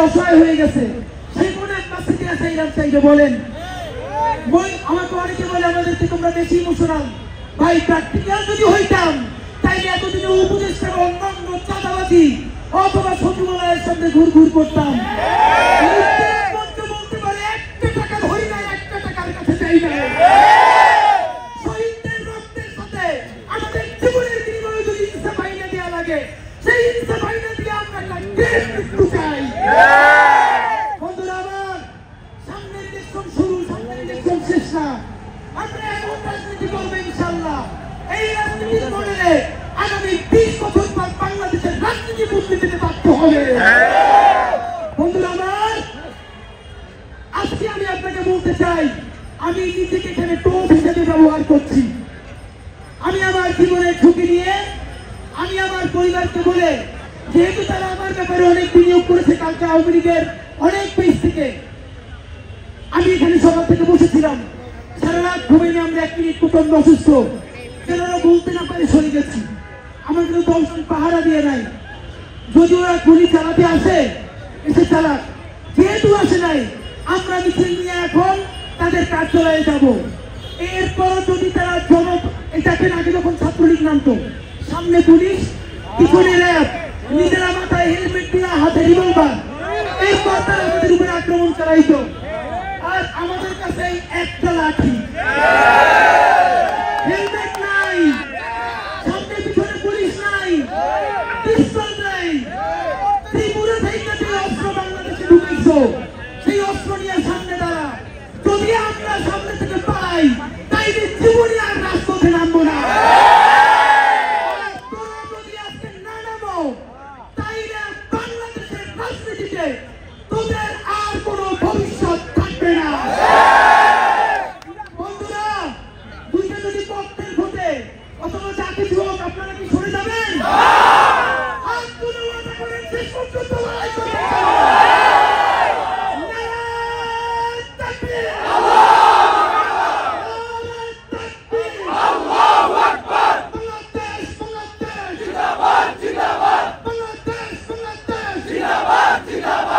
অসহায় হয়ে গেছে, সেই মনের কাছে দিয়ে চাইলাম চাইবে বলেন। আমাকে অনেকে বলে আমাদেরকে তোমরা বেশি ইমোশনাল। ভাই প্র্যাকটিক্যাল যদি হইতাম তাইলে এতদিনে উপদেষ্টা অন্যান্য চাঁদাবাজি অথবা সচিবালয়ের সামনে ঘুরঘুর করতাম। বলতে পারে একটা টাকা ধরি না, একটা টাকার কাছে চাই না। শহীদদের রক্তের সাথে আমাদের জীবনের বিনিময়ে যদি ইনসাফ আইনা দেওয়া লাগে, সেই ইনসাফ আইনা দিয়ে আমরা মৃত্যু চাই। বন্ধুরা আমার, সামনের ইলেকশন শুরু, সামনের ইলেকশন শেষ না। আমরা এমন রাজনীতি করবো ইনশাল্লাহ, এই রাজনীতির মডেলে আগামী 20 বছর পর বাংলাদেশের রাজনীতি বদলে যেতে বাধ্য হবে। বন্ধুরা আমার, আজকে আমি আপনাকে বলতে চাই, আমি নিজেকে এখানে টোপ হিসেবে ব্যবহার করছি। আমি আমার জীবনের ঝুঁকি নিয়ে আমি আমার পরিবারকে বলে, যেহেতু তারা আমার ব্যাপারে অনেক বিনিয়োগ করেছে, কালকে আওয়ামী লীগের অনেক পেজ থেকে আমি এখানে সকাল থেকে বসেছিলাম, সারা রাত ঘুমিয়ে আমরা 1 মিনিট প্রচন্ড অসুস্থ, যেন ওরা বলতে না পারে সরে গেছি। আমার কিন্তু 10 জন পাহারা দিয়ে নাই। যদি ওরা গুলি চালাতে আসে এসে চালাক, যেহেতু আসে নাই আমরা মিছিল নিয়ে এখন তাদের কার্যালয়ে যাব। এরপর যদি তারা এটাকে আগে যখন ছাত্রলীগ নামতো, সামনে পুলিশ, পিছনে র্যাব, নিজেরা মাথায় হেলমেট দিয়ে হাতে রিভলভার, এরপর তারা আমাদের উপরে আক্রমণ চালাইতো। আর আমাদের কাছে একটা লাঠি, হেলমেট নাই, সামনে পিছনে পুলিশ নাই, পিস্তল নাই। ত্রিপুরা থেকে যে অস্ত্র বাংলাদেশে ঢুকেছো, সেই অস্ত্র নিয়ে সামনে দাঁড়া। যদি আমরা সামনে থেকে পালাই, তাইলে জীবনে আর রাজপথে নামবো না। তোরা যদি আজকে না নামো, তাইলে বাংলাদেশের রাজনীতিতে তোদের আর কোনো ভবিষ্যৎ থাকবে না। বন্ধুরা, দুইটা যদি পক্ষের ভোটে অথবা যা কিছু হোক, আপনারা কি সরে যাবেন? আর কোনো ওয়াদা করেন শেষ পর্যন্ত লড়াই করবেন। জিন্দাবাদ